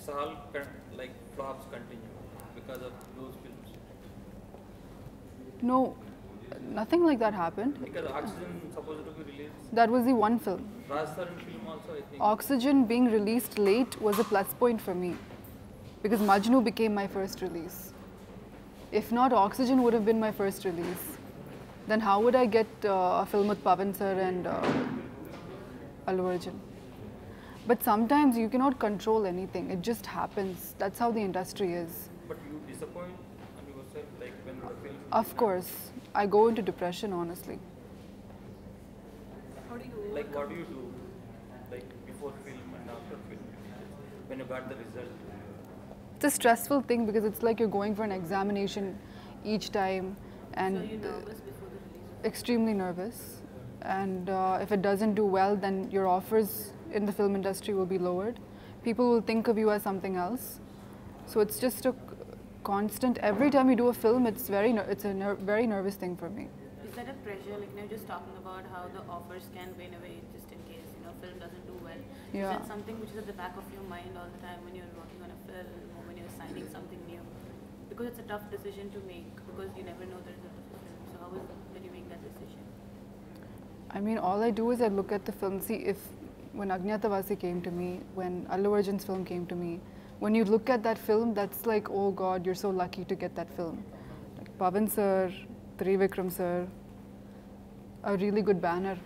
it's all like flops continue because of those films. No, nothing like that happened. Because Oxygen supposed to be released. That was the one film. Rajasthan film also, I think. Oxygen being released late was a plus point for me because Majnu became my first release. If not, Oxygen would have been my first release. Then how would I get a film with Pawan sir and Allu Arjun? But sometimes you cannot control anything. It just happens. That's how the industry is. But you disappoint on yourself, like when the film... Of course. I go into depression, honestly. How do you... Like what do you do? Like before film and after film? When you got the result? It's a stressful thing because it's like you're going for an examination each time. And so you're nervous before the release? Extremely nervous. And if it doesn't do well, then your offers in the film industry will be lowered. People will think of you as something else. So it's just a constant, every time you do a film, it's a very nervous thing for me. Is that a pressure, like now just talking about how the offers can win away just in case, film doesn't do well. Yeah. Is that something which is at the back of your mind all the time when you're working on a film or when you're signing something new? Because it's a tough decision to make because you never know the result of the film. So how is it when you make that decision? I mean, all I do is I look at the film, see if when Agnyaathavaasi came to me, when Allu Arjun's film came to me, when you look at that film, that's like, oh God, you're so lucky to get that film. Like Pawan sir, Trivikram sir, a really good banner.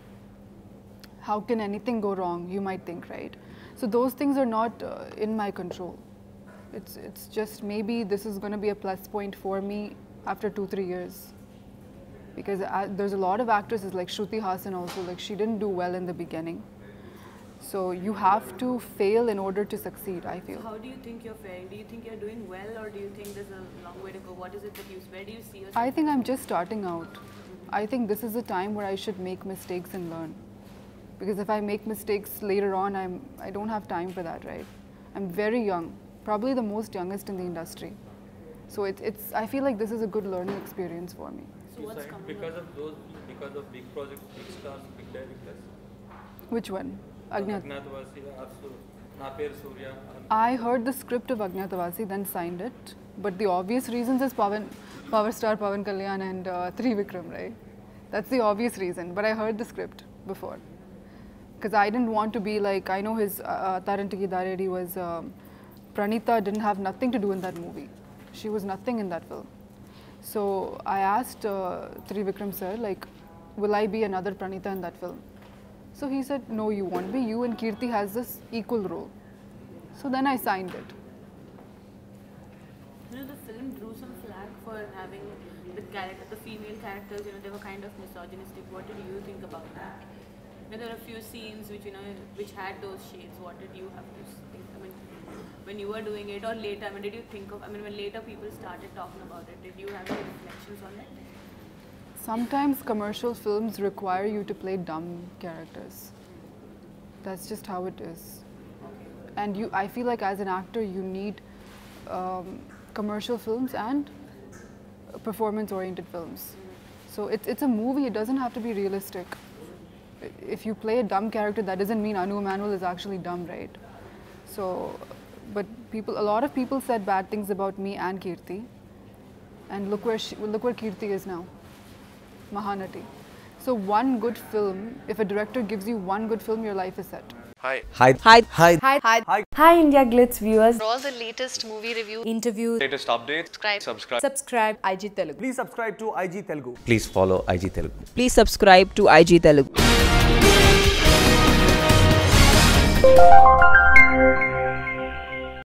How can anything go wrong, you might think, right? So those things are not in my control. It's just maybe this is going to be a plus point for me after 2-3 years. Because there's a lot of actresses like Shruti Hassan also, like she didn't do well in the beginning. So you have to fail in order to succeed, I feel. So how do you think you're faring? Do you think you're doing well or do you think there's a long way to go? What is it that where do you see yourself? I think I'm just starting out. I think this is a time where I should make mistakes and learn. Because if I make mistakes later on, I don't have time for that, right? I'm very young, probably the most youngest in the industry. So I feel like this is a good learning experience for me. So what's coming because of big projects, big stars, big directors? Which one? Agnyaathavaasi, also Naper Surya. I heard the script of Agnyaathavaasi, then signed it. But the obvious reasons is Power Star Pawan Kalyan and Trivikram, right? That's the obvious reason. But I heard the script before. Because I didn't want to be like, I know his Tarantiki Daredi was, Pranita didn't have nothing to do in that movie. She was nothing in that film. So I asked Trivikram sir, like, will I be another Pranita in that film? So he said, no, you won't be. You and Kirti has this equal role. So then I signed it. The film drew some flack for having the female characters, they were kind of misogynistic. What did you think about that? There are a few scenes which had those shades. What did you have to think? I mean, when you were doing it or later, did you think of, when later people started talking about it, did you have any reflections on it? Sometimes commercial films require you to play dumb characters. That's just how it is. And I feel like as an actor, you need commercial films and performance-oriented films. So it's a movie, it doesn't have to be realistic. If you play a dumb character, that doesn't mean Emmanuel is actually dumb, right? So, but a lot of people said bad things about me and Kirti. And look where Kirti is now. Mahanati. So one good film, if a director gives you one good film, your life is set. Hi. Hi. Hi. Hi. Hi. Hi. Hi. Hi India Glitz viewers. For all the latest movie reviews, Interviews, Latest updates. subscribe IG Telugu. Please subscribe to IG Telugu. Please follow IG Telugu. please subscribe to IG Telugu.